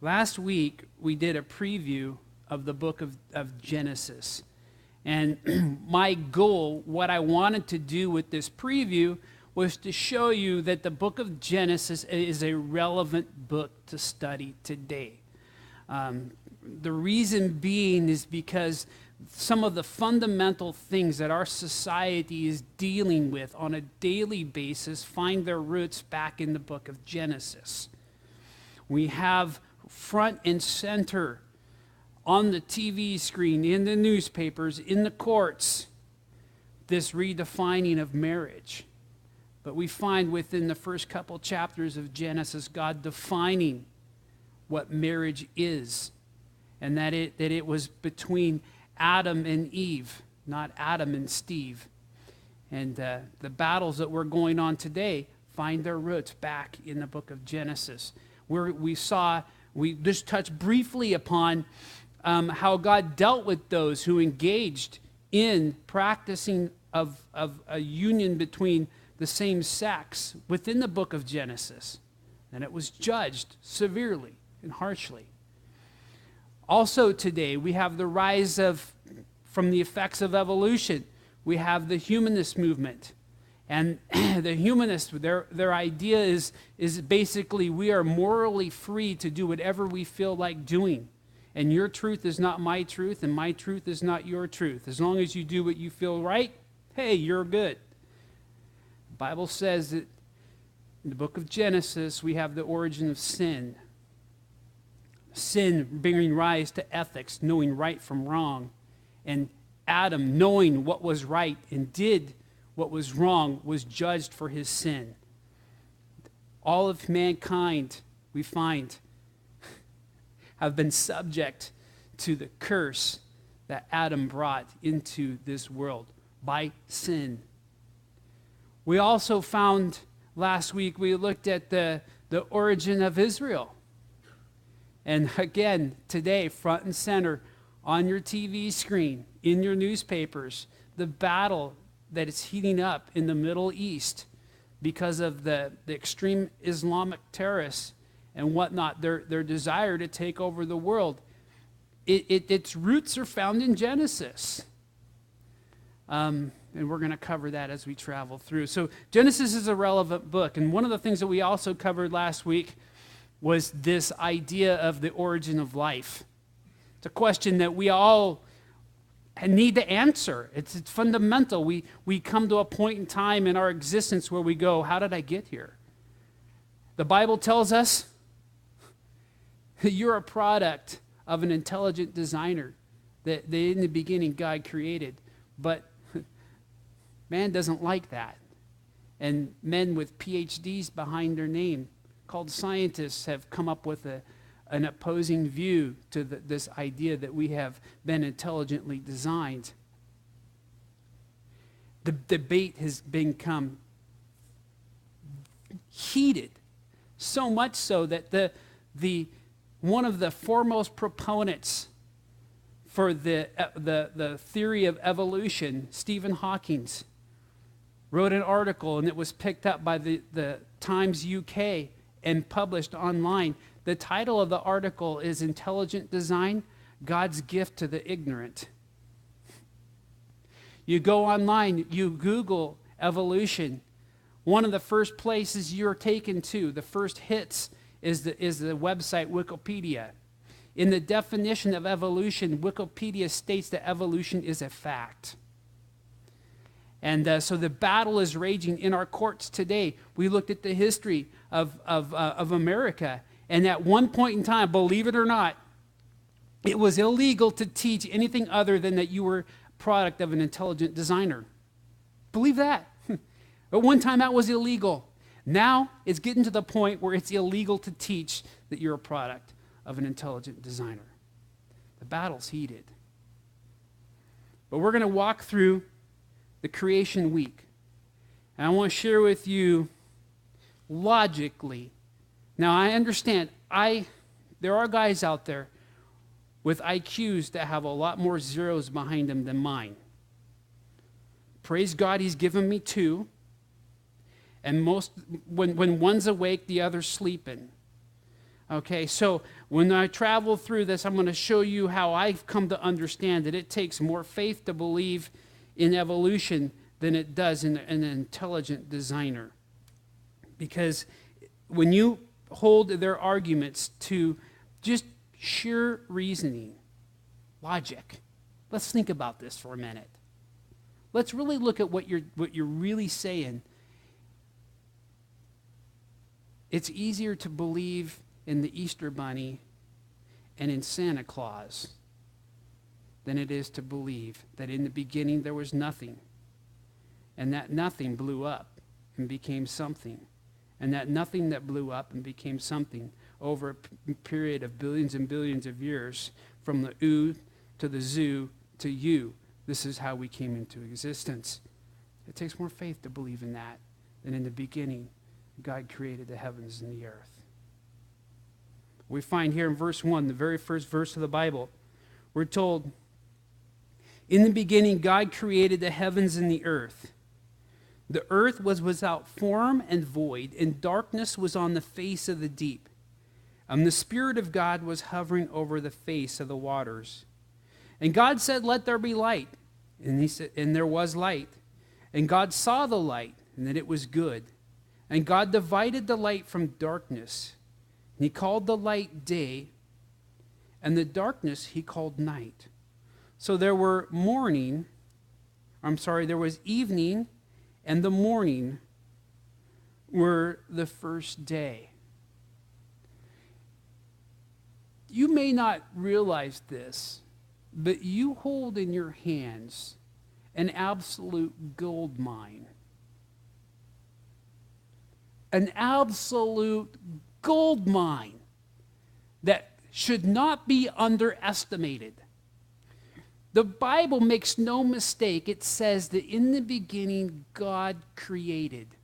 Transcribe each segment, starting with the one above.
Last week, we did a preview of the book of Genesis. And my goal, what I wanted to do with this preview, was to show you that the book of Genesis is a relevant book to study today. The reason being is because some of the fundamental things that our society is dealing with on a daily basis find their roots back in the book of Genesis. We have front and center on the TV screen, in the newspapers, in the courts, this redefining of marriage. But we find within the first couple chapters of Genesis, God defining what marriage is, and that it was between Adam and Eve, not Adam and Steve. And the battles that we're going on today find their roots back in the book of Genesis, where we just touched briefly upon how God dealt with those who engaged in practicing of a union between the same sex within the book of Genesis. And it was judged severely and harshly. Also today, we have the rise from the effects of evolution. We have the humanist movement. And the humanists, their idea is basically we are morally free to do whatever we feel like doing. And your truth is not my truth, and my truth is not your truth. As long as you do what you feel right, hey, you're good. The Bible says that in the book of Genesis, we have the origin of sin. Sin bringing rise to ethics, knowing right from wrong. And Adam, knowing what was right and did what was wrong, was judged for his sin. All of mankind, we find, have been subject to the curse that Adam brought into this world by sin. We also found last week, we looked at the origin of Israel. And again, today, front and center, on your TV screen, in your newspapers, the battle that is heating up in the Middle East because of the extreme Islamic terrorists and whatnot, their desire to take over the world. Its roots are found in Genesis. And we're going to cover that as we travel through. So Genesis is a relevant book. And one of the things that we also covered last week was this idea of the origin of life. It's a question that we all need to answer. It's fundamental. We come to a point in time in our existence where we go, how did I get here? The Bible tells us that you're a product of an intelligent designer that in the beginning God created. But man doesn't like that. And men with PhDs behind their name, called scientists, have come up with an opposing view to this idea that we have been intelligently designed. The debate has become heated, so much so that one of the foremost proponents for the theory of evolution, Stephen Hawking, wrote an article, and it was picked up by the Times UK and published online. The title of the article is Intelligent Design, God's Gift to the Ignorant. You go online, you Google evolution. One of the first places you're taken to, the first hits, is the website Wikipedia. In the definition of evolution, Wikipedia states that evolution is a fact. And so the battle is raging in our courts today. We looked at the history of America. And at one point in time, believe it or not, it was illegal to teach anything other than that you were a product of an intelligent designer. Believe that. At one time, that was illegal. Now, it's getting to the point where it's illegal to teach that you're a product of an intelligent designer. The battle's heated. But we're going to walk through the creation week. And I want to share with you logically. Now, I understand, there are guys out there with IQs that have a lot more zeros behind them than mine. Praise God, he's given me 2. And when one's awake, the other's sleeping. Okay, so when I travel through this, I'm going to show you how I've come to understand that it takes more faith to believe in evolution than it does in an intelligent designer. Because when you hold their arguments to just sheer reasoning, logic, let's think about this for a minute. Let's really look at what you're really saying. It's easier to believe in the Easter Bunny and in Santa Claus than it is to believe that in the beginning there was nothing, and that nothing blew up and became something, and that nothing that blew up and became something over a period of billions and billions of years, from the ooh to the zoo to you. This is how we came into existence. It takes more faith to believe in that than in the beginning God created the heavens and the earth. We find here in verse 1, the very first verse of the Bible, we're told, in the beginning God created the heavens and the earth. The earth was without form and void, and darkness was on the face of the deep. And the Spirit of God was hovering over the face of the waters. And God said, let there be light. And he said, and there was light. And God saw the light, and that it was good. And God divided the light from darkness. And he called the light day, and the darkness he called night. So there was evening, and the morning were the first day. You may not realize this, but you hold in your hands an absolute gold mine. An absolute gold mine that should not be underestimated. The Bible makes no mistake. It says that in the beginning, God created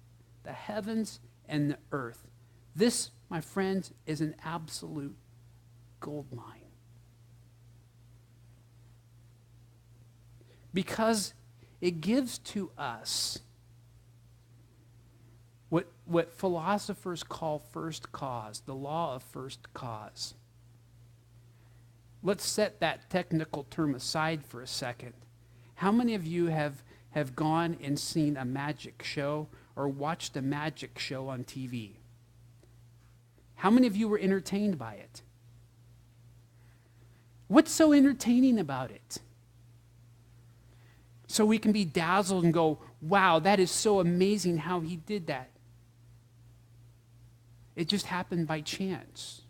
the heavens and the earth. This, my friends, is an absolute gold mine. Because it gives to us what philosophers call first cause, the law of first cause. Let's set that technical term aside for a second. How many of you have gone and seen a magic show or watched a magic show on TV? How many of you were entertained by it? What's so entertaining about it? So we can be dazzled and go, wow, that is so amazing how he did that. It just happened by chance.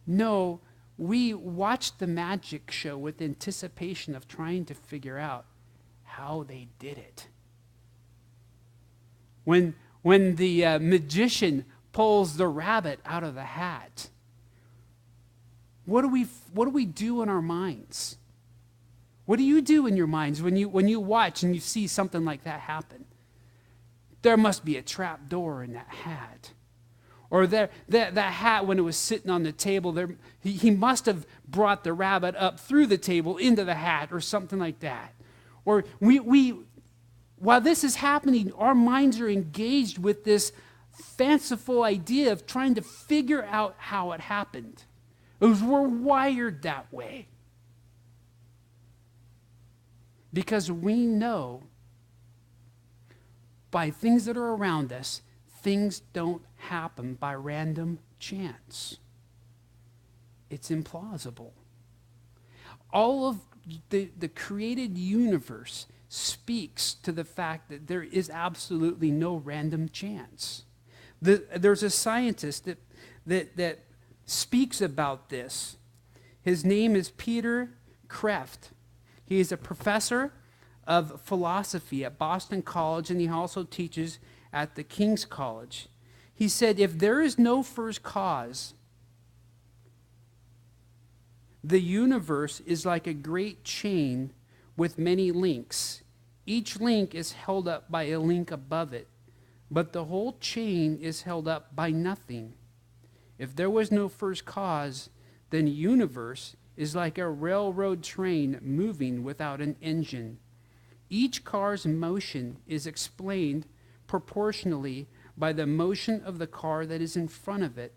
No, we watched the magic show with anticipation of trying to figure out how they did it. When the magician pulls the rabbit out of the hat, what do we do in our minds? What do you do in your minds when you watch and you see something like that happen? There must be a trap door in that hat. Or that hat, when it was sitting on the table, he must have brought the rabbit up through the table into the hat or something like that. Or while this is happening, our minds are engaged with this fanciful idea of trying to figure out how it happened. Because we're wired that way. Because we know by things that are around us, things don't happen by random chance. It's implausible. All of the created universe speaks to the fact that there is absolutely no random chance. There's a scientist that speaks about this. His name is Peter Kreeft. He is a professor of philosophy at Boston College, and he also teaches at the King's College. He said, if there is no first cause, the universe is like a great chain with many links. Each link is held up by a link above it, but the whole chain is held up by nothing. If there was no first cause, then the universe is like a railroad train moving without an engine. Each car's motion is explained proportionally by the motion of the car that is in front of it.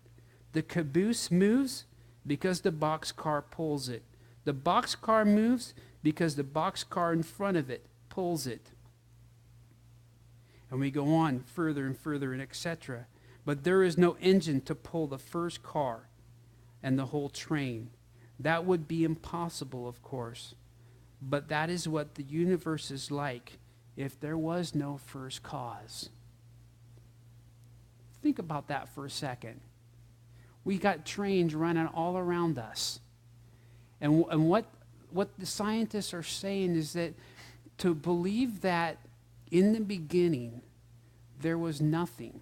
The caboose moves because the boxcar pulls it. The boxcar moves because the boxcar in front of it pulls it. And we go on further and further and etc. But there is no engine to pull the first car and the whole train. That would be impossible, of course. But that is what the universe is like if there was no first cause. Think about that for a second. We got trains running all around us. And what the scientists are saying is that to believe that in the beginning there was nothing,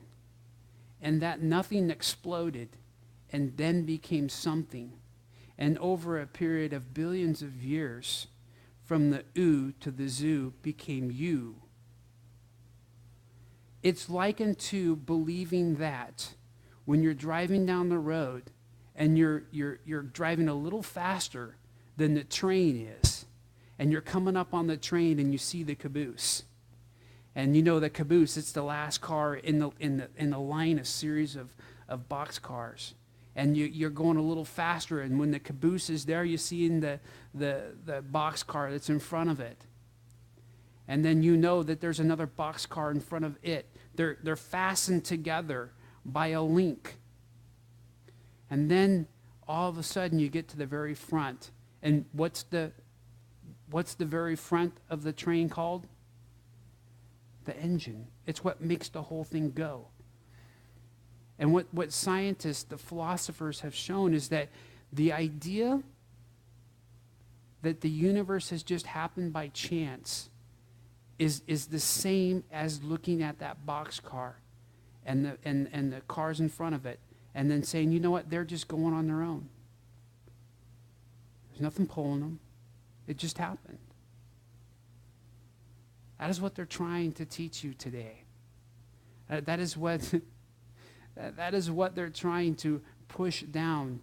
and that nothing exploded and then became something, and over a period of billions of years, from the ooh to the zoo became you. It's likened to believing that when you're driving down the road and you're driving a little faster than the train is, and you're coming up on the train and you see the caboose. And you know the caboose, it's the last car in the line, a series of boxcars. And you're going a little faster, and when the caboose is there, you see in the boxcar that's in front of it. And then you know that there's another boxcar in front of it. They're fastened together by a link. And then all of a sudden you get to the very front. And what's the very front of the train called? The engine. It's what makes the whole thing go. And what scientists, the philosophers have shown is that the idea that the universe has just happened by chance is the same as looking at that boxcar and the cars in front of it and then saying, you know what, they're just going on their own. There's nothing pulling them. It just happened. That is what they're trying to teach you today. That is what they're trying to push down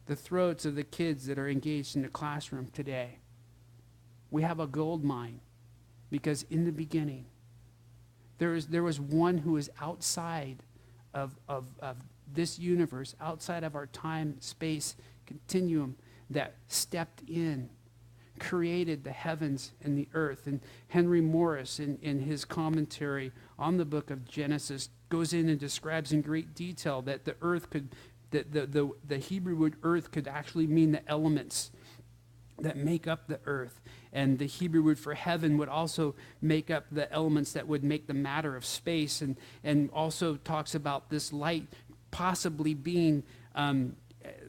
the throats of the kids that are engaged in the classroom today. We have a gold mine because in the beginning, there was one who is outside of this universe, outside of our time, space continuum, that stepped in, created the heavens and the earth. And Henry Morris, in his commentary on the book of Genesis, goes in and describes in great detail that the earth could, the Hebrew word earth could actually mean the elements that make up the earth. And the Hebrew word for heaven would also make up the elements that would make the matter of space, and also talks about this light possibly being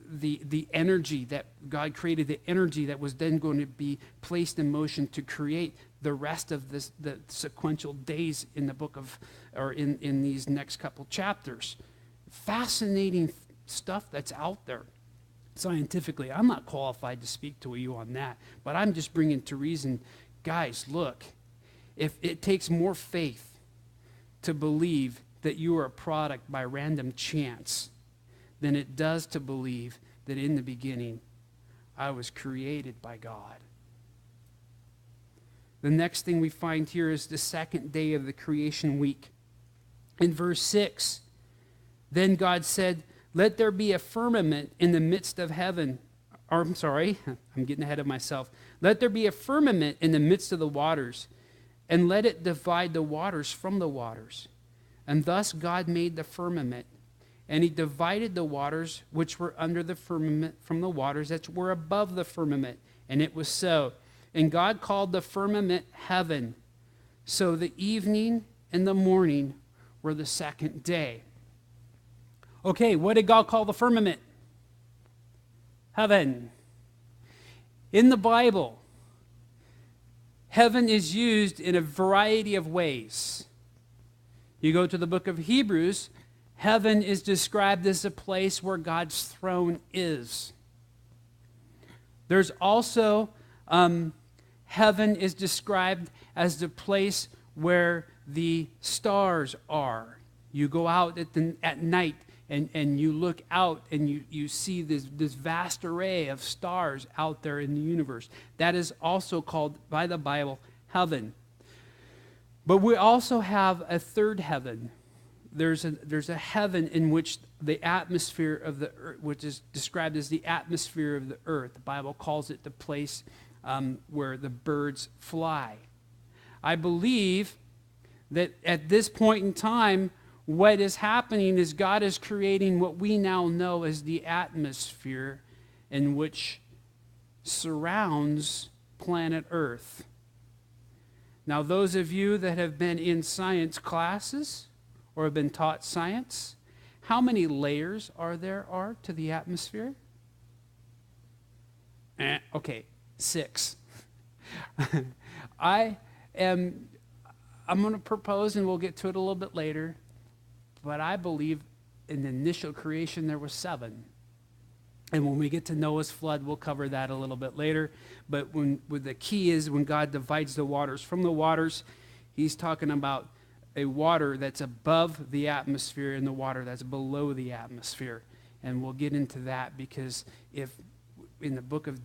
the energy that God created, the energy that was then going to be placed in motion to create the rest of the sequential days in the book of, or in these next couple chapters. Fascinating stuff that's out there scientifically. I'm not qualified to speak to you on that, but I'm just bringing to reason, guys, look, if it takes more faith to believe that you are a product by random chance than it does to believe that in the beginning I was created by God. The next thing we find here is the second day of the creation week. In verse 6, then God said, let there be a firmament in the midst of heaven. Or, I'm sorry, I'm getting ahead of myself. Let there be a firmament in the midst of the waters, and let it divide the waters from the waters. And thus God made the firmament, and he divided the waters which were under the firmament from the waters that were above the firmament. And it was so. And God called the firmament heaven. So the evening and the morning were the second day. Okay, what did God call the firmament? Heaven. In the Bible, heaven is used in a variety of ways. You go to the book of Hebrews, heaven is described as a place where God's throne is. There's also, heaven is described as the place where the stars are. You go out at night and you look out and you see this vast array of stars out there in the universe. That is also called, by the Bible, heaven. But we also have a third heaven. there's a heaven in which the atmosphere of the earth, which is described as the atmosphere of the earth. The Bible calls it the place where the birds fly. I believe that at this point in time, what is happening is God is creating what we now know as the atmosphere in which surrounds planet Earth. Now, those of you that have been in science classes or have been taught science, how many layers there are to the atmosphere? Okay, 6. I'm going to propose, and we'll get to it a little bit later, but I believe in the initial creation there were 7. And when we get to Noah's flood, we'll cover that a little bit later. But the key is when God divides the waters from the waters, he's talking about a water that's above the atmosphere and the water that's below the atmosphere. And we'll get into that because if in the book of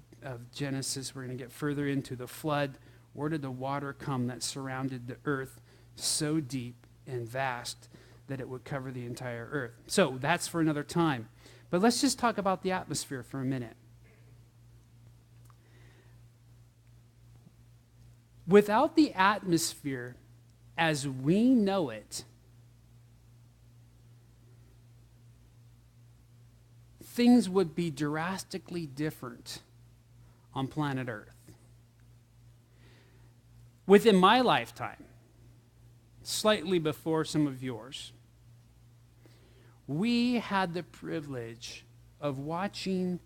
Genesis, we're going to get further into the flood. Where did the water come that surrounded the earth so deep and vast that it would cover the entire earth? So that's for another time. But let's just talk about the atmosphere for a minute. Without the atmosphere as we know it, things would be drastically different on planet Earth. Within my lifetime, slightly before some of yours, we had the privilege of watching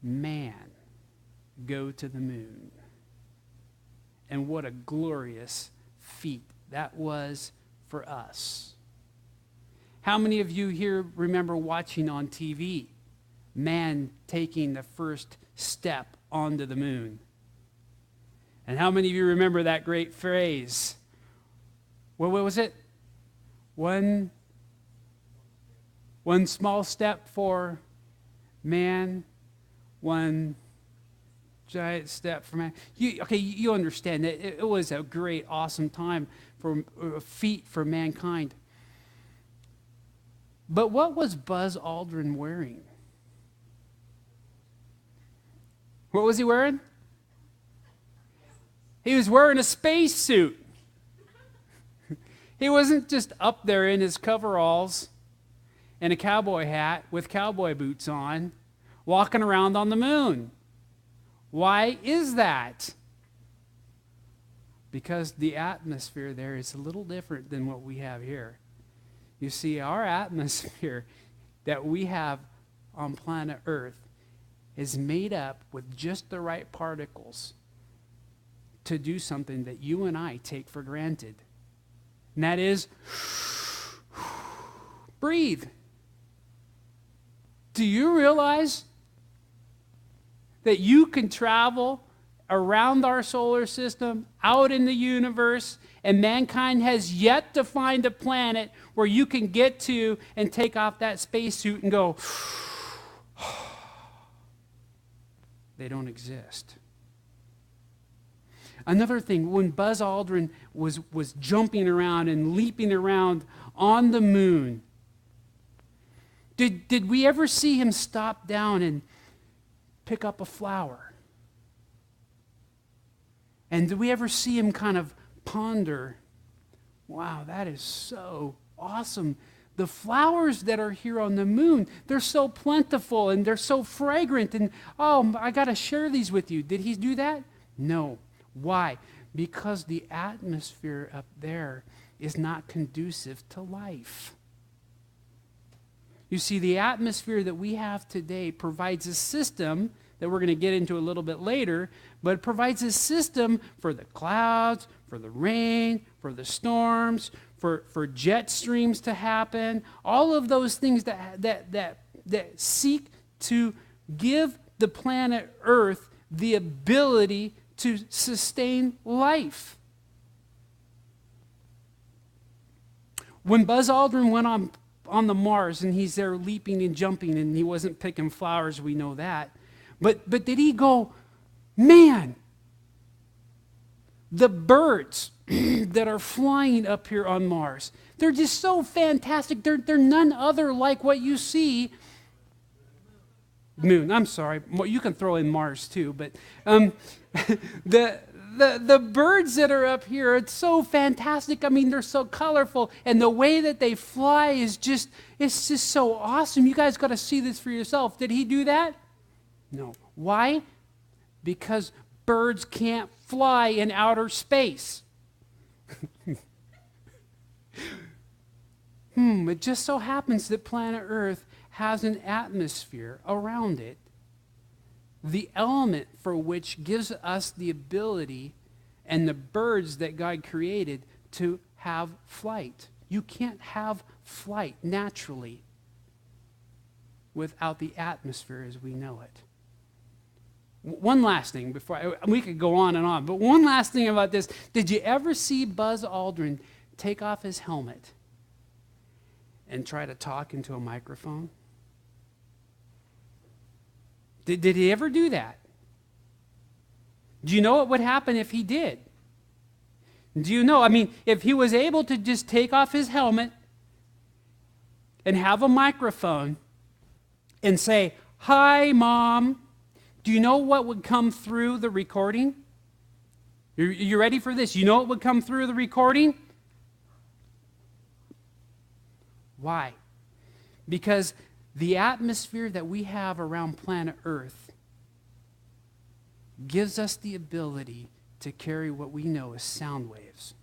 man go to the moon. And what a glorious feat that was for us. How many of you here remember watching on TV man taking the first step onto the moon? And how many of you remember that great phrase? What was it? One small step for man, one giant step for man. You understand that it was a great, awesome time for a feat for mankind. But what was Buzz Aldrin wearing? What was he wearing? He was wearing a spacesuit. He wasn't just up there in his coveralls and a cowboy hat with cowboy boots on, walking around on the moon. Why is that? Because the atmosphere there is a little different than what we have here. You see, our atmosphere that we have on planet Earth is made up with just the right particles to do something that you and I take for granted. And that is breathe. Do you realize that you can travel around our solar system, out in the universe, and mankind has yet to find a planet where you can get to and take off that spacesuit and go, they don't exist. Another thing, when Buzz Aldrin was jumping around and leaping around on the moon, did we ever see him stop down and pick up a flower? And did we ever see him kind of ponder, wow, that is so awesome. The flowers that are here on the moon, they're so plentiful and they're so fragrant. And, oh, I got to share these with you. Did he do that? No. Why? Because the atmosphere up there is not conducive to life. You see, the atmosphere that we have today provides a system that we're going to get into a little bit later, but it provides a system for the clouds, for the rain, for the storms, for jet streams to happen, all of those things that seek to give the planet Earth the ability to sustain life. When Buzz Aldrin went on the Mars and he's there leaping and jumping and he wasn't picking flowers, we know that. But did he go, man, the birds that are flying up here on Mars, They're just so fantastic. They're none other like what you see. Moon, I'm sorry. Well, you can throw in Mars too, but the birds that are up here, it's so fantastic. I mean, they're so colorful, and the way that they fly is just, it's just so awesome. You guys got to see this for yourself. Did he do that? No. Why? Because birds can't fly in outer space. It just so happens that planet Earth has an atmosphere around it, the element for which gives us the ability and the birds that God created to have flight. You can't have flight naturally without the atmosphere as we know it. One last thing before we could go on and on, but one last thing about this. Did you ever see Buzz Aldrin take off his helmet and try to talk into a microphone? Did he ever do that? Do you know what would happen if he did? Do you know? I mean, if he was able to just take off his helmet and have a microphone and say, "Hi, Mom," do you know what would come through the recording? You ready for this? You know what would come through the recording? Why? Because the atmosphere that we have around planet Earth gives us the ability to carry what we know as sound waves.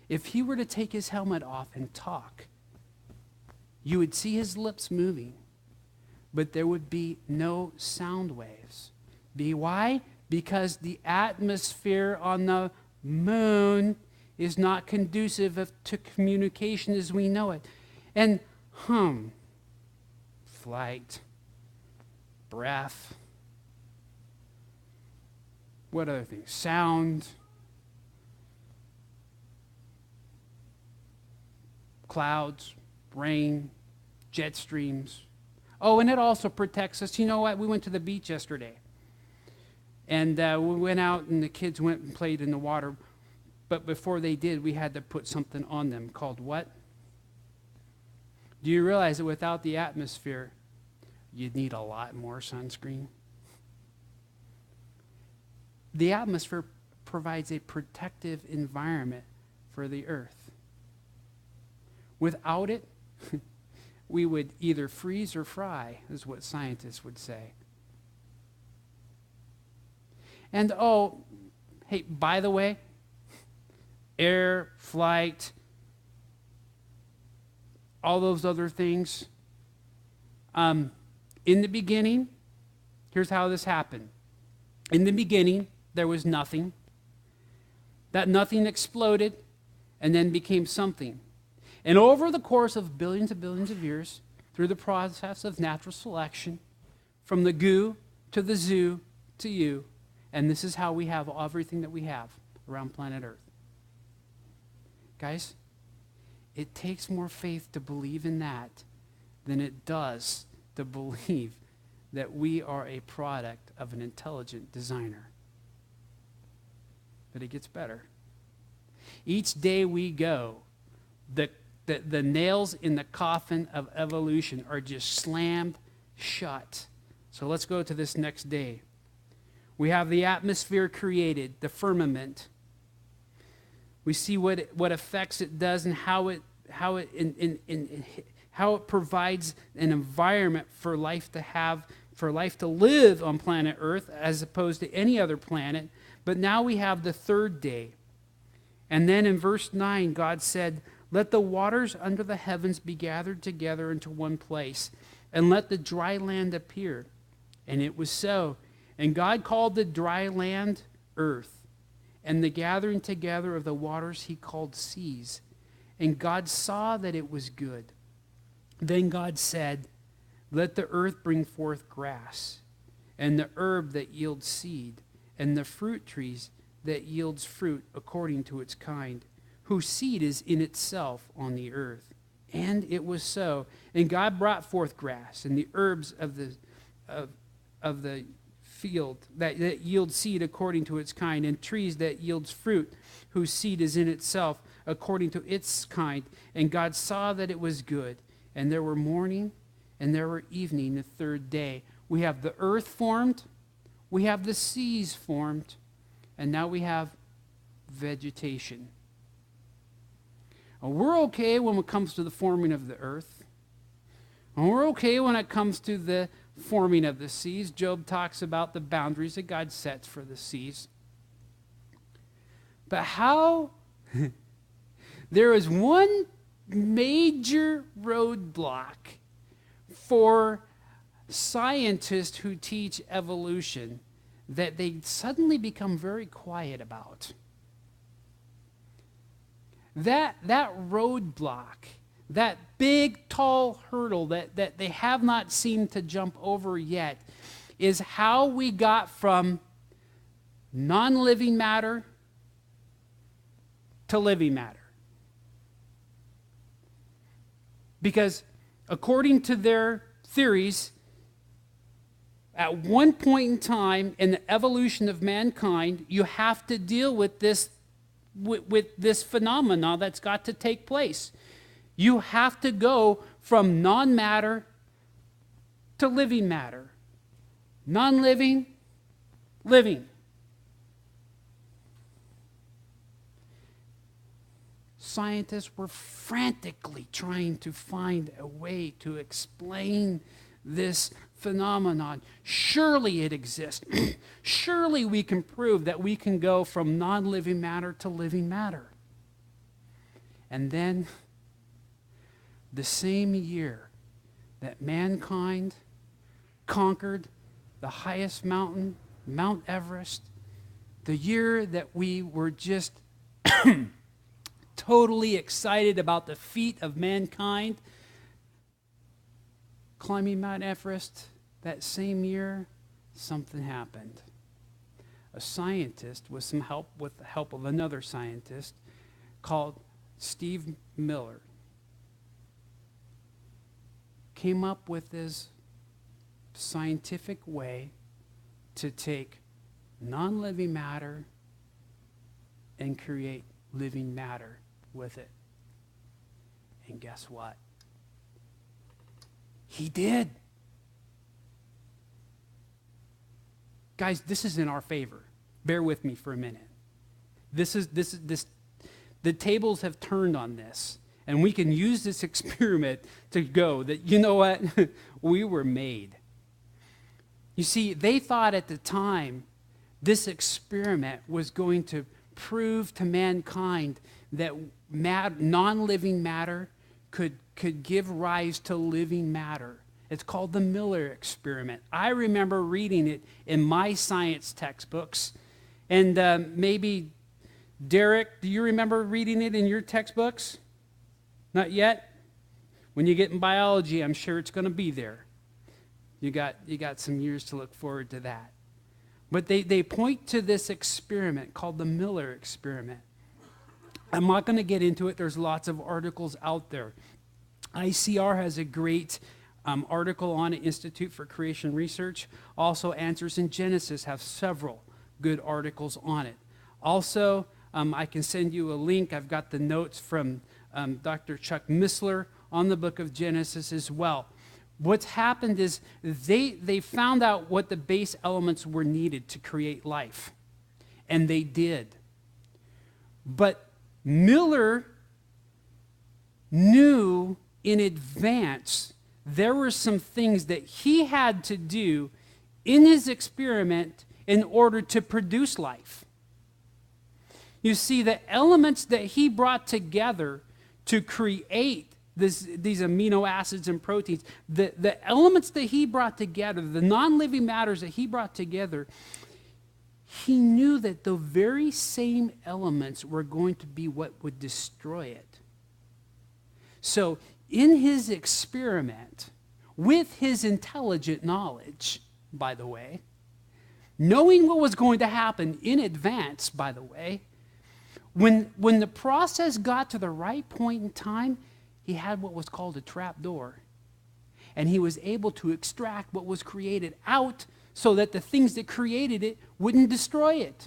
If he were to take his helmet off and talk, you would see his lips moving, but there would be no sound waves. Why? Because the atmosphere on the moon is not conducive to communication as we know it. And flight, breath, what other things? Sound, clouds, rain, jet streams. Oh, and it also protects us. You know what? We went to the beach yesterday. And we went out and the kids went and played in the water. But before they did, we had to put something on them called what? Do you realize that without the atmosphere, you'd need a lot more sunscreen? The atmosphere provides a protective environment for the earth. Without it, we would either freeze or fry, is what scientists would say. And oh, hey, by the way, air, flight, all those other things. In the beginning, here's how this happened. In the beginning, there was nothing. That nothing exploded and then became something. And over the course of billions of years, through the process of natural selection, from the goo to the zoo to you, and this is how we have everything that we have around planet Earth. Guys, it takes more faith to believe in that than it does to believe that we are a product of an intelligent designer. But it gets better. Each day we go, the nails in the coffin of evolution are just slammed shut. So let's go to this next day. We have the atmosphere created, the firmament. We see what effects it does and how it provides an environment for life to live on planet Earth as opposed to any other planet. But now we have the third day. And then in verse 9, God said, "Let the waters under the heavens be gathered together into one place, and let the dry land appear." And it was so. And God called the dry land earth, and the gathering together of the waters he called seas. And God saw that it was good. Then God said, "Let the earth bring forth grass, and the herb that yields seed, and the fruit trees that yields fruit according to its kind, whose seed is in itself on the earth." And it was so. And God brought forth grass, and the herbs of the field that yields seed according to its kind, and trees that yields fruit, whose seed is in itself according to its kind. And God saw that it was good. And there were morning and there were evening the third day. We have the earth formed, we have the seas formed, and now we have vegetation. We're okay when it comes to the forming of the earth. And we're okay when it comes to the forming of the seas. Job talks about the boundaries that God sets for the seas. But how? There is one major roadblock for scientists who teach evolution that they suddenly become very quiet about. That roadblock, that big, tall hurdle that they have not seemed to jump over yet, is how we got from non-living matter to living matter. Because according to their theories, at one point in time in the evolution of mankind, you have to deal with this phenomena that's got to take place. You have to go from non-matter to living matter. Non-living, living. Scientists were frantically trying to find a way to explain this phenomenon. Surely it exists. Surely we can prove that we can go from non-living matter to living matter. And then, the same year that mankind conquered the highest mountain, Mount Everest, the year that we were just totally excited about the feat of mankind, climbing Mount Everest, that same year, something happened. A scientist, with the help of another scientist, called Steve Miller, came up with this scientific way to take non-living matter and create living matter with it. And guess what? He did. Guys, this is in our favor. Bear with me for a minute. The tables have turned on this, and we can use this experiment to go that, you know what? We were made. You see, they thought at the time this experiment was going to prove to mankind that non-living matter could give rise to living matter. It's called the Miller experiment. I remember reading it in my science textbooks. And maybe, Derek, do you remember reading it in your textbooks? Not yet? When you get in biology, I'm sure it's going to be there. You got some years to look forward to that. But they point to this experiment called the Miller experiment. I'm not going to get into it. There's lots of articles out there. ICR has a great article on it, Institute for Creation Research. Also, Answers in Genesis have several good articles on it. Also, I can send you a link. I've got the notes from Dr. Chuck Missler on the book of Genesis as well. What's happened is they found out what the base elements were needed to create life, and they did. But Miller knew in advance there were some things that he had to do in his experiment in order to produce life. You see, the elements that he brought together to create these amino acids and proteins, the elements that he brought together, the non-living matters that he brought together, he knew that the very same elements were going to be what would destroy it. So in his experiment, with his intelligent knowledge, by the way, knowing what was going to happen in advance, by the way, when the process got to the right point in time, he had what was called a trap door. And he was able to extract what was created out so that the things that created it wouldn't destroy it.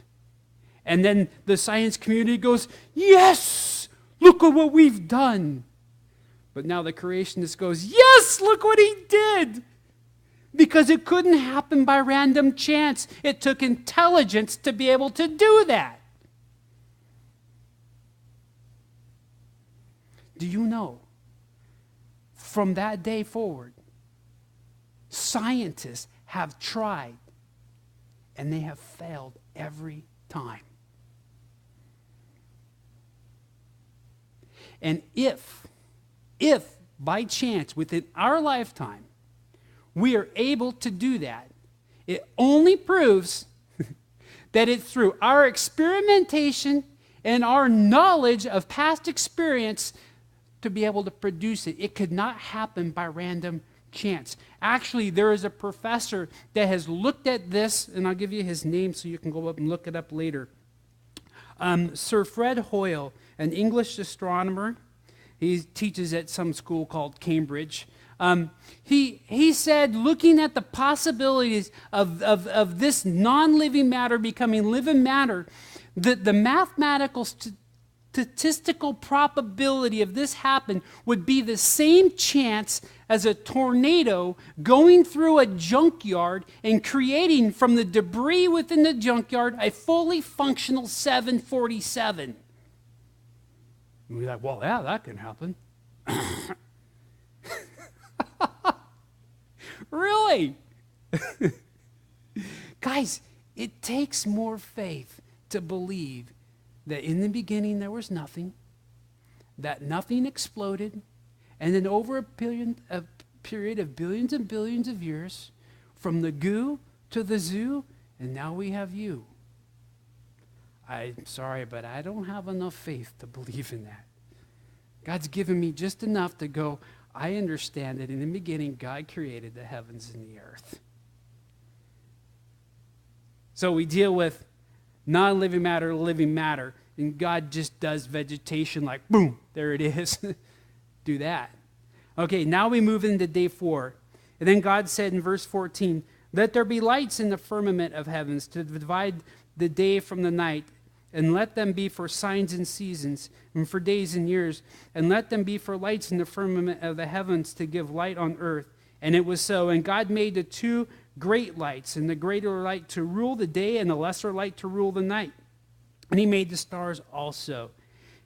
And then the science community goes, yes, look at what we've done. But now the creationist goes, yes, look what he did. Because it couldn't happen by random chance. It took intelligence to be able to do that. Do you know, from that day forward, scientists have tried and they have failed every time. And if by chance within our lifetime we are able to do that, it only proves that it's through our experimentation and our knowledge of past experience to be able to produce it. It could not happen by random chance. Actually, there is a professor that has looked at this, and I'll give you his name so you can go up and look it up later. Sir Fred Hoyle, an English astronomer. He teaches at some school called Cambridge. He said, looking at the possibilities of this non-living matter becoming living matter, the mathematical statistical probability of this happen would be the same chance as a tornado going through a junkyard and creating from the debris within the junkyard a fully functional 747. And we're like, well, yeah, that can happen. Really? Guys, it takes more faith to believe that in the beginning there was nothing, that nothing exploded, and then over a period of billions and billions of years, from the goo to the zoo, and now we have you. I'm sorry, but I don't have enough faith to believe in that. God's given me just enough to go, I understand that in the beginning God created the heavens and the earth. So we deal with non-living matter, living matter, and God just does vegetation like, boom, there it is. Do that. Okay, now we move into day 4. And then God said in verse 14, let there be lights in the firmament of heavens to divide the day from the night, and let them be for signs and seasons, and for days and years, and let them be for lights in the firmament of the heavens to give light on earth. And it was so. And God made the 2 great lights, and the greater light to rule the day, and the lesser light to rule the night. And he made the stars also.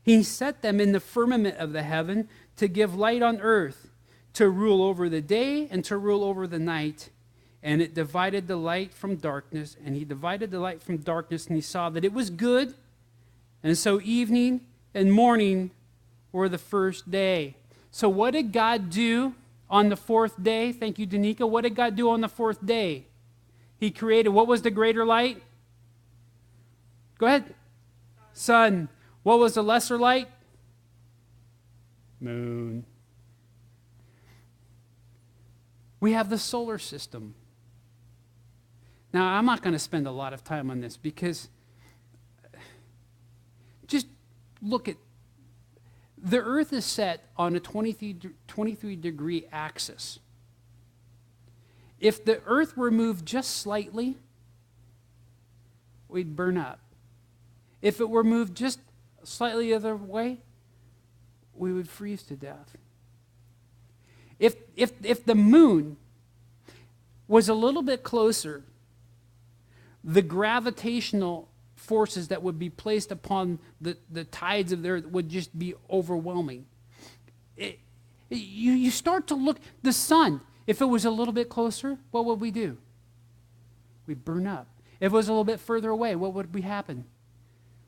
He set them in the firmament of the heaven to give light on earth, to rule over the day and to rule over the night. And it divided the light from darkness. And he divided the light from darkness, and he saw that it was good. And so evening and morning were the first day. So what did God do on the 4th day? Thank you, Danica. What did God do on the 4th day? He created, what was the greater light? Go ahead. Sun. What was the lesser light? Moon. We have the solar system. Now, I'm not going to spend a lot of time on this because just look at, the earth is set on a 23-degree axis. If the earth were moved just slightly, we'd burn up. If it were moved just slightly the other way, we would freeze to death. If the moon was a little bit closer, the gravitational forces that would be placed upon the tides of the earth would just be overwhelming. You start to look, the sun, if it was a little bit closer, what would we do? We'd burn up. If it was a little bit further away, what would happen?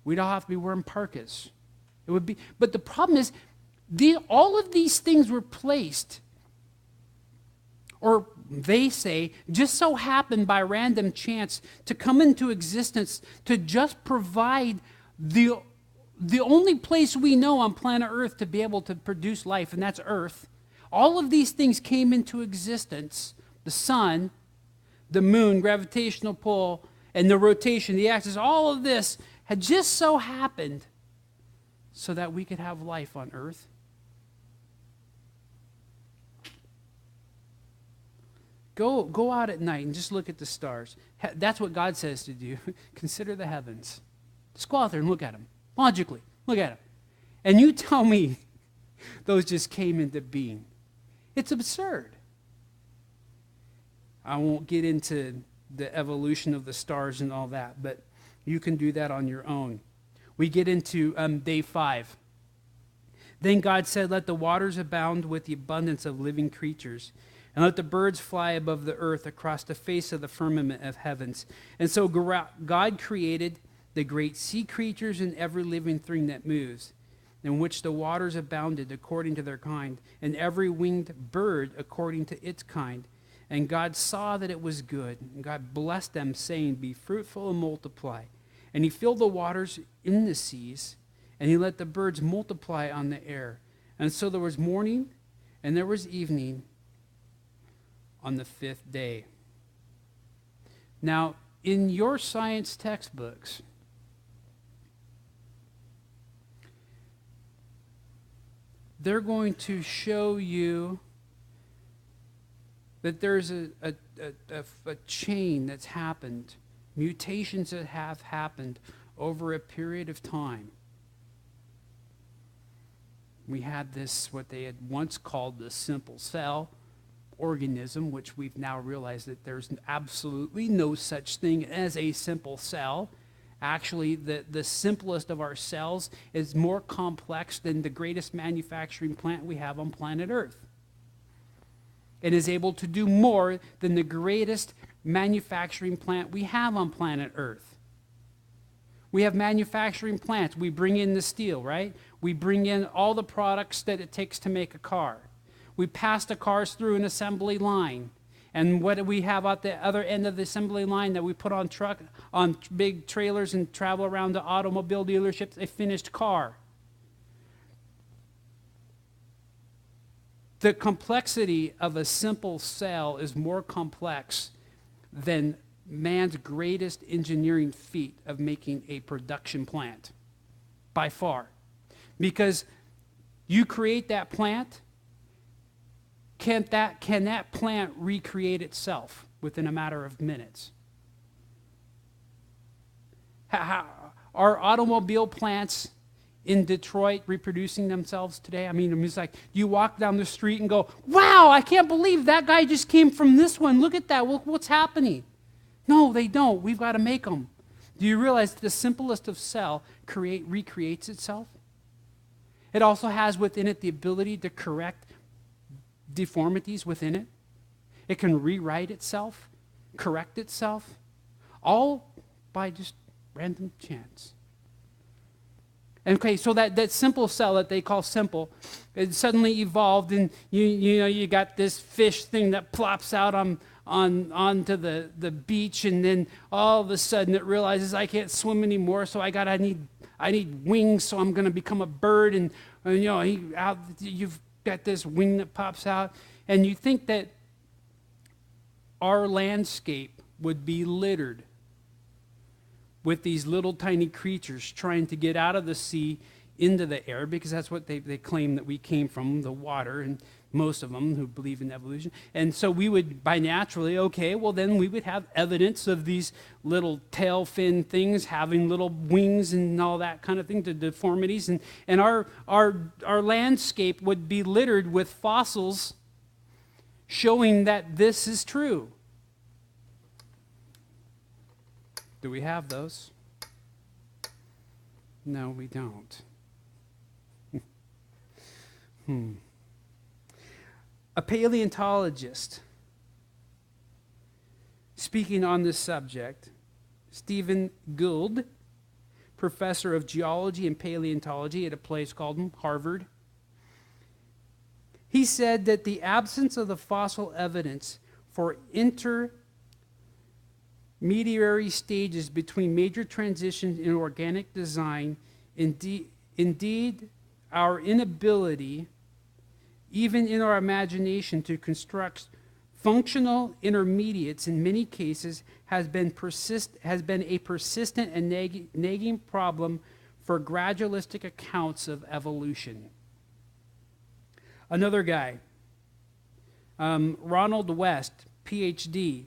We'd all have to be wearing parkas. It would be, but the problem is, all of these things were placed, or they say, just so happened by random chance to come into existence to just provide the only place we know on planet Earth to be able to produce life, and that's Earth. All of these things came into existence. The sun, the moon, gravitational pull, and the rotation, the axis, all of this had just so happened so that we could have life on Earth. Go out at night and just look at the stars. That's what God says to do. Consider the heavens. Just go out there and look at them. Logically, look at them. And you tell me those just came into being. It's absurd. I won't get into the evolution of the stars and all that, but you can do that on your own. We get into day 5. Then God said, let the waters abound with the abundance of living creatures, and let the birds fly above the earth across the face of the firmament of heavens. And so God created the great sea creatures and every living thing that moves, in which the waters abounded according to their kind, and every winged bird according to its kind. And God saw that it was good, and God blessed them, saying, be fruitful and multiply. And he filled the waters in the seas, and he let the birds multiply on the air. And so there was morning, and there was evening on the 5th day. Now, in your science textbooks, they're going to show you that there's a chain that's happened, mutations that have happened over a period of time. We had this, what they had once called the simple cell organism, which we've now realized that there's absolutely no such thing as a simple cell. Actually, the simplest of our cells is more complex than the greatest manufacturing plant we have on planet Earth. It is able to do more than the greatest manufacturing plant we have on planet Earth. We have manufacturing plants. We bring in the steel, right? We bring in all the products that it takes to make a car. We pass the cars through an assembly line. And what do we have at the other end of the assembly line that we put on big trailers and travel around to automobile dealerships? A finished car. The complexity of a simple cell is more complex than man's greatest engineering feat of making a production plant, by far. Because you create that plant, can that plant recreate itself within a matter of minutes? Are automobile plants in Detroit reproducing themselves today? I mean, it's like you walk down the street and go, wow, I can't believe that guy just came from this one. Look at that. What's happening? No, they don't. We've got to make them. Do you realize the simplest of cell recreates itself? It also has within it the ability to correct deformities within it. It can rewrite itself, correct itself, all by just random chance. Okay, so that simple cell that they call simple, it suddenly evolved, and you got this fish thing that plops out onto the beach, and then all of a sudden it realizes I can't swim anymore, so I need wings, so I'm going to become a bird, and you've got this wing that pops out, and you think that our landscape would be littered with these little tiny creatures trying to get out of the sea into the air, because that's what they claim that we came from, the water, and most of them who believe in evolution. And so we would, by naturally, okay, well then we would have evidence of these little tail fin things having little wings and all that kind of thing, the deformities, and our landscape would be littered with fossils showing that this is true. Do we have those? No, we don't. A paleontologist speaking on this subject, Stephen Gould, professor of geology and paleontology at a place called Harvard, he said that the absence of the fossil evidence for intermediary stages between major transitions in organic design, indeed our inability, even in our imagination, to construct functional intermediates in many cases has been a persistent and nagging problem for gradualistic accounts of evolution. Another guy, Ronald West, PhD,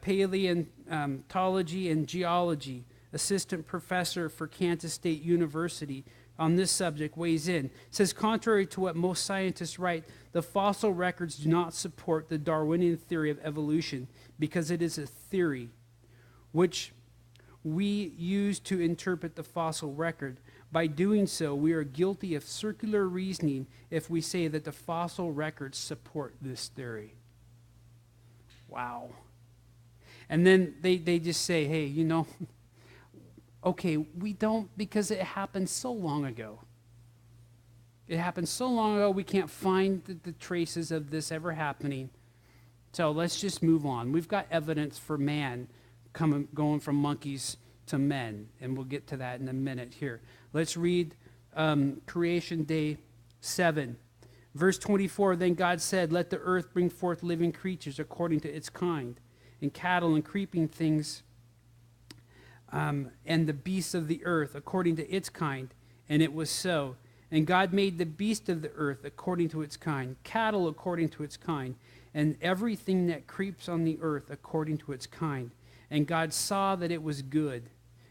paleontology and geology, assistant professor for Kansas State University on this subject, weighs in. Says, contrary to what most scientists write, the fossil records do not support the Darwinian theory of evolution because it is a theory which we use to interpret the fossil record. By doing so, we are guilty of circular reasoning if we say that the fossil records support this theory. Wow. And then they just say, hey, okay, we don't, because it happened so long ago. It happened so long ago, we can't find the traces of this ever happening. So let's just move on. We've got evidence for man going from monkeys to men, and we'll get to that in a minute here. Let's read Creation Day 7. Verse 24, then God said, let the earth bring forth living creatures according to its kind, and cattle and creeping things, and the beasts of the earth according to its kind. And it was so. And God made the beast of the earth according to its kind, cattle according to its kind, and everything that creeps on the earth according to its kind. And God saw that it was good.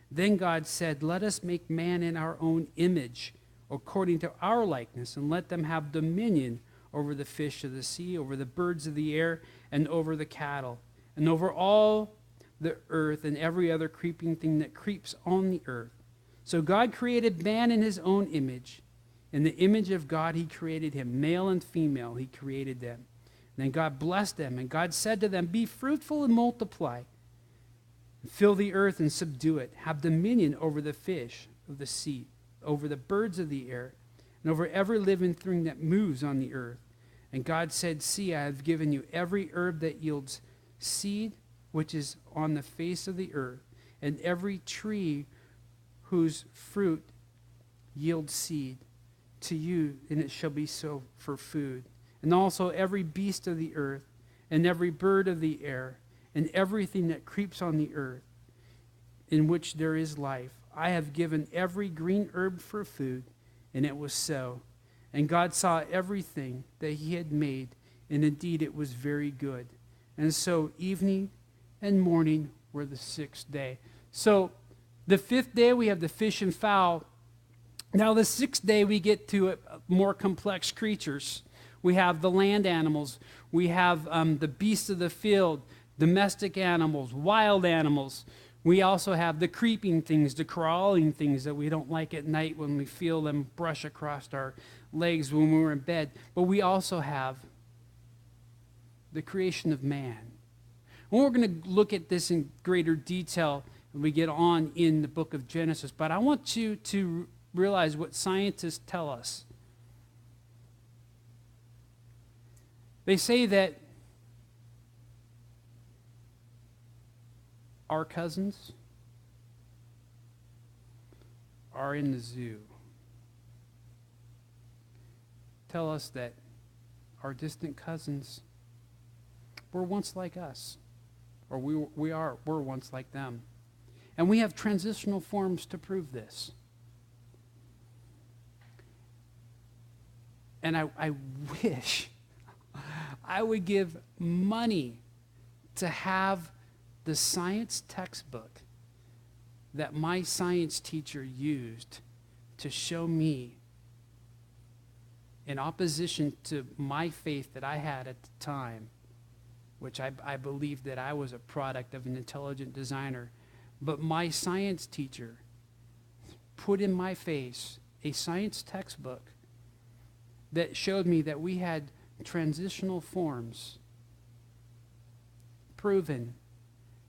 Then God said, let us make man in our own image, according to our likeness, and let them have dominion over the fish of the sea, over the birds of the air, and over the cattle, and over all the earth, and every other creeping thing that creeps on the earth. So God created man in his own image. In the image of God he created him. Male and female he created them. And then God blessed them, and God said to them, be fruitful and multiply, and fill the earth and subdue it. Have dominion over the fish of the sea, over the birds of the air, and over every living thing that moves on the earth. And God said, see, I have given you every herb that yields seed, which is on the face of the earth, and every tree whose fruit yields seed to you, and it shall be so for food. And also every beast of the earth, and every bird of the air, and everything that creeps on the earth, in which there is life. I have given every green herb for food, and it was so. And God saw everything that he had made, and indeed it was very good. And so evening and morning were the sixth day. So the fifth day we have the fish and fowl. Now the sixth day we get to more complex creatures. We have the land animals. We have the beasts of the field, domestic animals, wild animals. We also have the creeping things, the crawling things that we don't like at night when we feel them brush across our legs when we're in bed. But we also have the creation of man. And we're going to look at this in greater detail when we get on in the book of Genesis. But I want you to realize what scientists tell us. They say that our cousins are in the zoo. Tell us that our distant cousins were once like us, or we're once like them. And we have transitional forms to prove this. And I wish I would give money to have the science textbook that my science teacher used to show me, in opposition to my faith that I had at the time, which I believed that I was a product of an intelligent designer, but my science teacher put in my face a science textbook that showed me that we had transitional forms, proven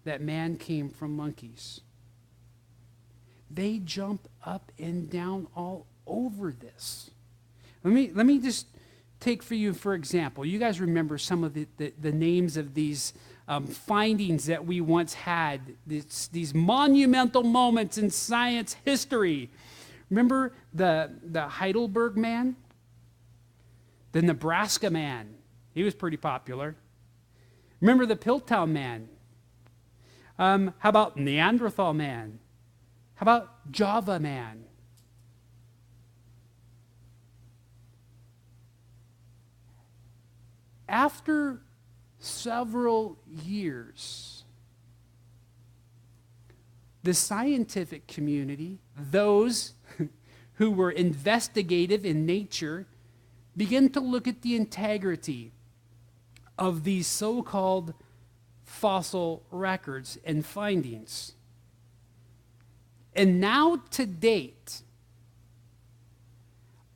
that man came from monkeys. They jumped up and down all over this. Let me just take for you, for example, you guys remember some of the names of these findings that we once had, these monumental moments in science history. Remember the Heidelberg man? The Nebraska man. He was pretty popular. Remember the Piltdown man? How about Neanderthal man? How about Java man? After several years, the scientific community, those who were investigative in nature, began to look at the integrity of these so-called fossil records and findings. And now to date,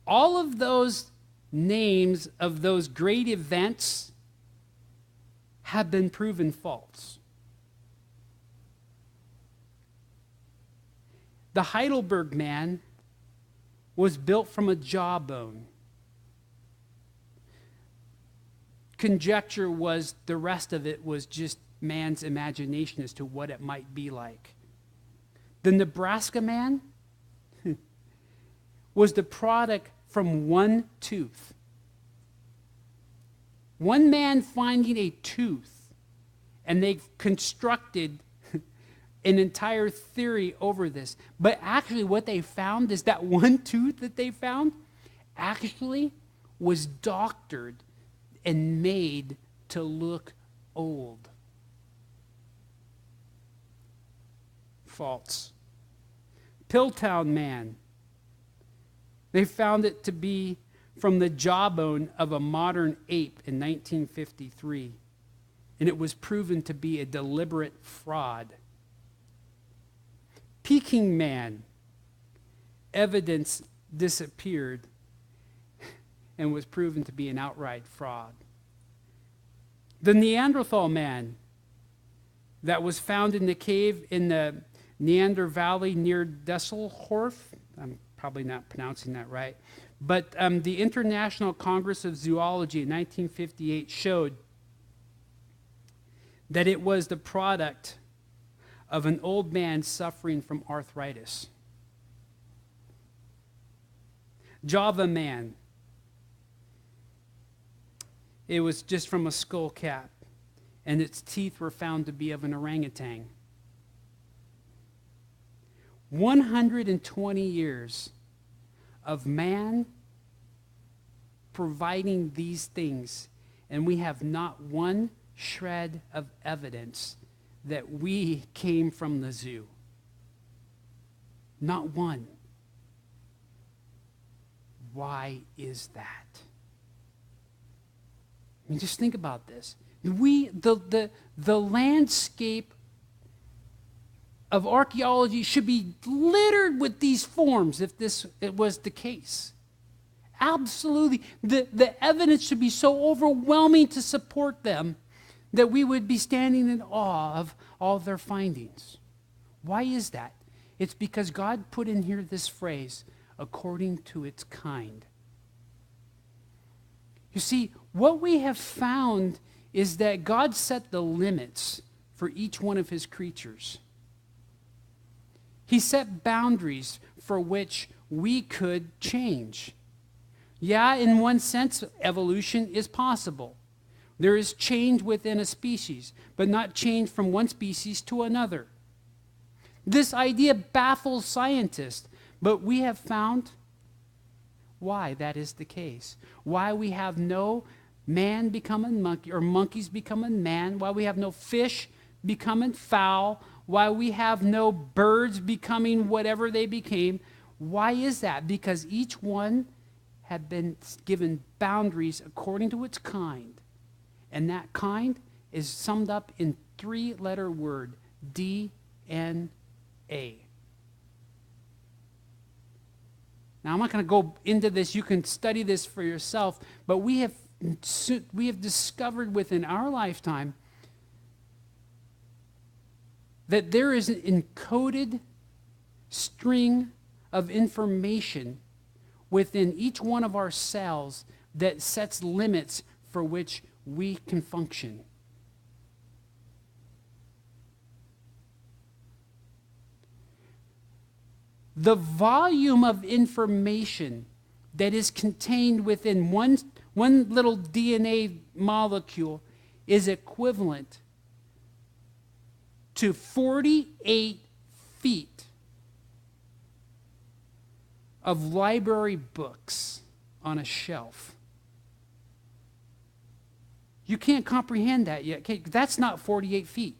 all of those names of those great events have been proven false. The Heidelberg man was built from a jawbone. Conjecture was the rest of it was just man's imagination as to what it might be like. The Nebraska man was the product from one tooth. One man finding a tooth, and they constructed an entire theory over this. But actually what they found is that one tooth that they found actually was doctored and made to look old. False. Piltdown man. They found it to be from the jawbone of a modern ape in 1953. And it was proven to be a deliberate fraud. Peking man. Evidence disappeared and was proven to be an outright fraud. The Neanderthal man that was found in the cave in the Neander Valley near Düsseldorf, I'm probably not pronouncing that right, but the International Congress of Zoology in 1958 showed that it was the product of an old man suffering from arthritis. Java man. It was just from a skull cap, and its teeth were found to be of an orangutan. 120 years of man providing these things, and we have not one shred of evidence that we came from the zoo. Not one. Why is that? I mean, just think about this. The landscape of archaeology should be littered with these forms if it was the case. Absolutely. The evidence should be so overwhelming to support them that we would be standing in awe of all of their findings. Why is that? It's because God put in here this phrase, according to its kind. You see, what we have found is that God set the limits for each one of his creatures. He set boundaries for which we could change. Yeah, in one sense, evolution is possible. There is change within a species, but not change from one species to another. This idea baffles scientists, but we have found why that is the case. Why we have no man becoming monkey, or monkeys becoming man. Why we have no fish becoming fowl. Why we have no birds becoming whatever they became. Why is that? Because each one had been given boundaries according to its kind. And that kind is summed up in three-letter word, DNA. Now, I'm not going to go into this. You can study this for yourself. But we have discovered within our lifetime that there is an encoded string of information within each one of our cells that sets limits for which we can function. The volume of information that is contained within one little DNA molecule is equivalent to 48 feet of library books on a shelf. You can't comprehend that yet. Okay, that's not 48 feet.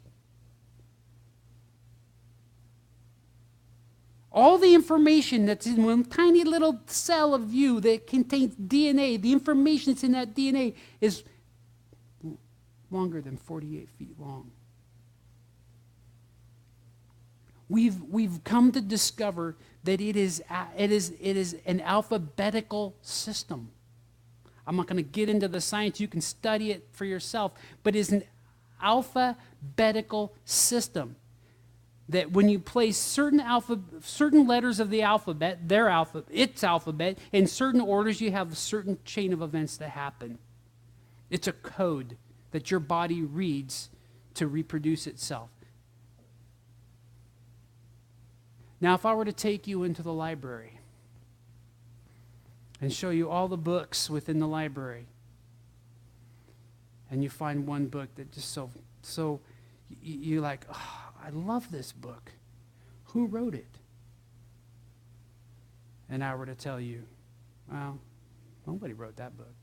All the information that's in one tiny little cell of you that contains DNA, the information that's in that DNA is longer than 48 feet long. We've come to discover that it is an alphabetical system. I'm not going to get into the science. You can study it for yourself. But it's an alphabetical system that when you place certain letters of the alphabet, its alphabet, in certain orders, you have a certain chain of events that happen. It's a code that your body reads to reproduce itself. Now, if I were to take you into the library and show you all the books within the library, and you find one book that just so you're like, oh, I love this book. Who wrote it? And I were to tell you, well, nobody wrote that book.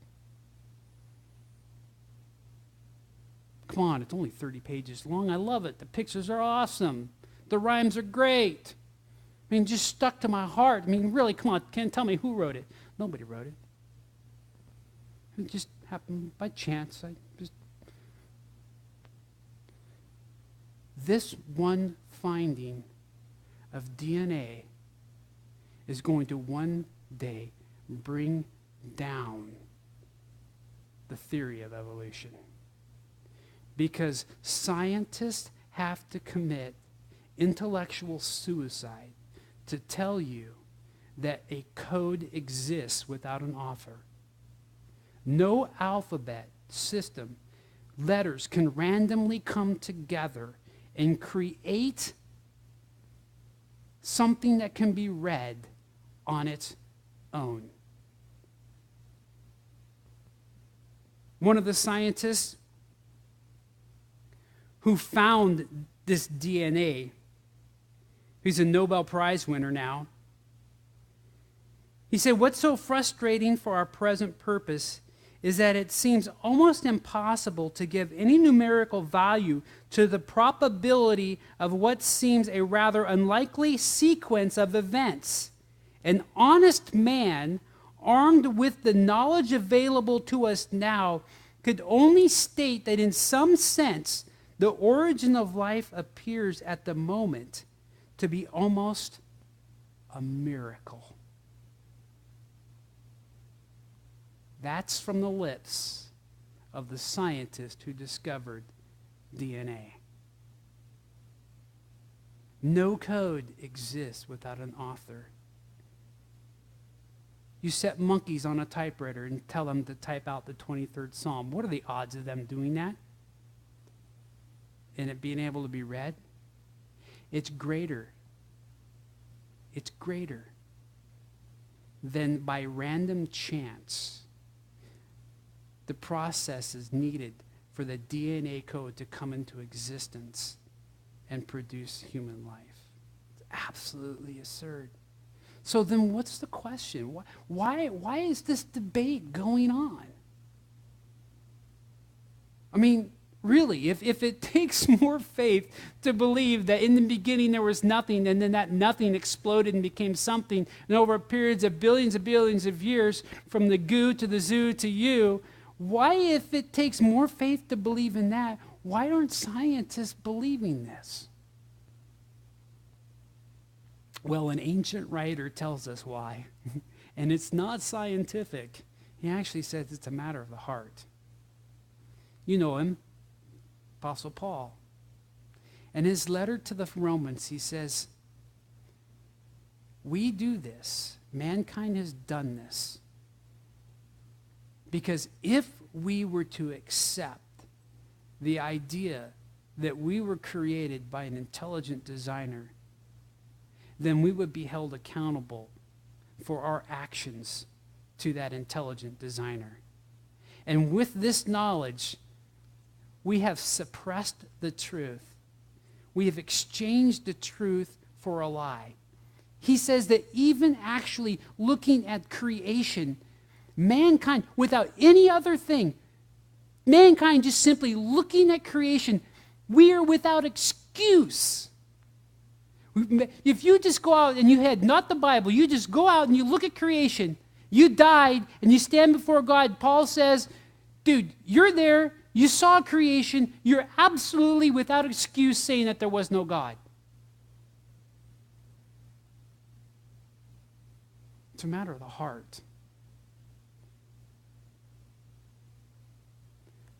Come on, it's only 30 pages long. I love it. The pictures are awesome. The rhymes are great. I mean, just stuck to my heart. I mean, really, come on, can't tell me who wrote it. Nobody wrote it. It just happened by chance. This one finding of DNA is going to one day bring down the theory of evolution. Because scientists have to commit intellectual suicide to tell you that a code exists without an author. No alphabet system, letters can randomly come together and create something that can be read on its own. One of the scientists who found this DNA, he's a Nobel Prize winner now, he said, what's so frustrating for our present purpose is that it seems almost impossible to give any numerical value to the probability of what seems a rather unlikely sequence of events. An honest man, armed with the knowledge available to us now, could only state that in some sense, the origin of life appears at the moment to be almost a miracle. That's from the lips of the scientist who discovered DNA. No code exists without an author. You set monkeys on a typewriter and tell them to type out the 23rd Psalm. What are the odds of them doing that? And it being able to be read? It's greater. It's greater than by random chance the processes needed for the DNA code to come into existence and produce human life. It's absolutely absurd. So then what's the question? Why is this debate going on? I mean, really, if it takes more faith to believe that in the beginning there was nothing and then that nothing exploded and became something, and over periods of billions of years, from the goo to the zoo to you, why, if it takes more faith to believe in that, why aren't scientists believing this? Well, an ancient writer tells us why. And it's not scientific. He actually says it's a matter of the heart. You know him, Apostle Paul. In his letter to the Romans, he says, we do this, mankind has done this, because if we were to accept the idea that we were created by an intelligent designer, then we would be held accountable for our actions to that intelligent designer. And with this knowledge, we have suppressed the truth. We have exchanged the truth for a lie. He says that even actually looking at creation, mankind, without any other thing, mankind just simply looking at creation, we are without excuse. If you just go out and you had not the Bible, you just go out and you look at creation, you died and you stand before God, Paul says, dude, you're there, you saw creation, you're absolutely without excuse saying that there was no God. It's a matter of the heart.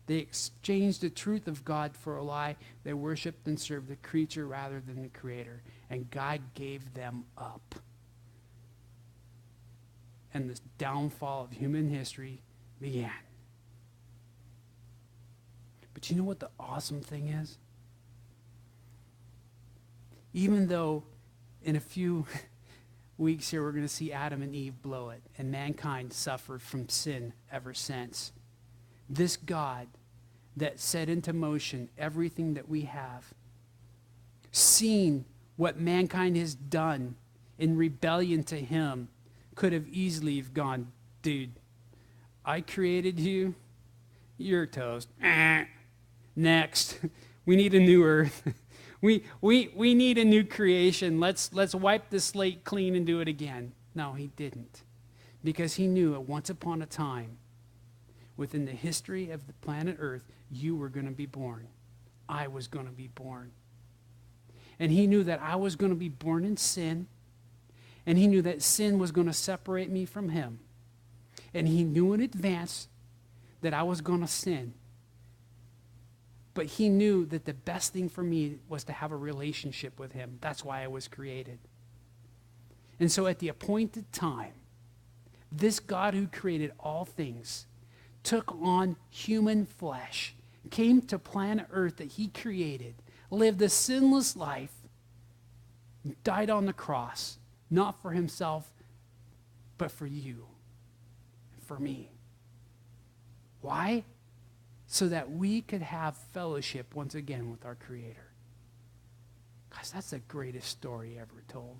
They exchanged the truth of God for a lie. They worshiped and served the creature rather than the Creator. And God gave them up. And the downfall of human history began. But you know what the awesome thing is? Even though in a few weeks here we're going to see Adam and Eve blow it, and mankind suffered from sin ever since, this God that set into motion everything that we have, seeing what mankind has done in rebellion to him, could have easily gone, dude, I created you, you're toast. Next. We need a new earth. We need a new creation. Let's wipe the slate clean and do it again. No, he didn't. Because he knew that once upon a time, within the history of the planet Earth, you were going to be born. I was going to be born. And he knew that I was going to be born in sin. And he knew that sin was going to separate me from him. And he knew in advance that I was going to sin. But he knew that the best thing for me was to have a relationship with him. That's why I was created. And so at the appointed time, this God who created all things took on human flesh, came to planet Earth that he created, lived a sinless life, died on the cross, not for himself, but for you, for me. Why? So that we could have fellowship once again with our Creator. Guys, that's the greatest story ever told.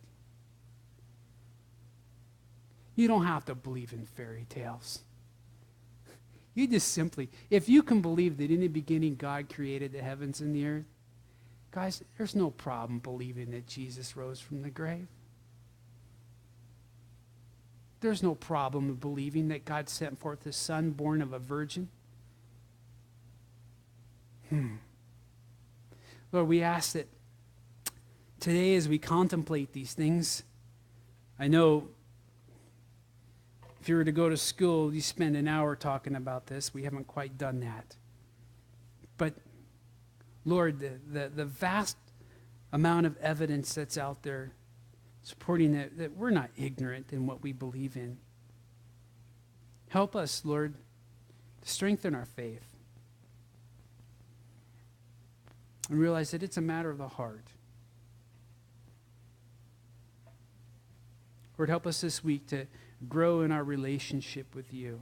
You don't have to believe in fairy tales. You just simply, if you can believe that in the beginning God created the heavens and the earth, guys, there's no problem believing that Jesus rose from the grave. There's no problem of believing that God sent forth his Son born of a virgin. Lord, we ask that today as we contemplate these things, I know if you were to go to school, you spend an hour talking about this. We haven't quite done that. But, Lord, the vast amount of evidence that's out there supporting that we're not ignorant in what we believe in. Help us, Lord, to strengthen our faith and realize that it's a matter of the heart. Lord, help us this week to grow in our relationship with you.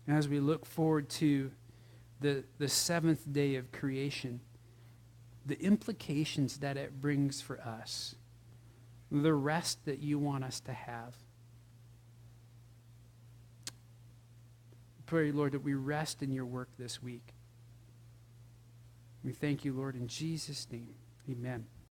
And as we look forward to the seventh day of creation, the implications that it brings for us, the rest that you want us to have. Pray, Lord, that we rest in your work this week. We thank you, Lord, in Jesus' name. Amen.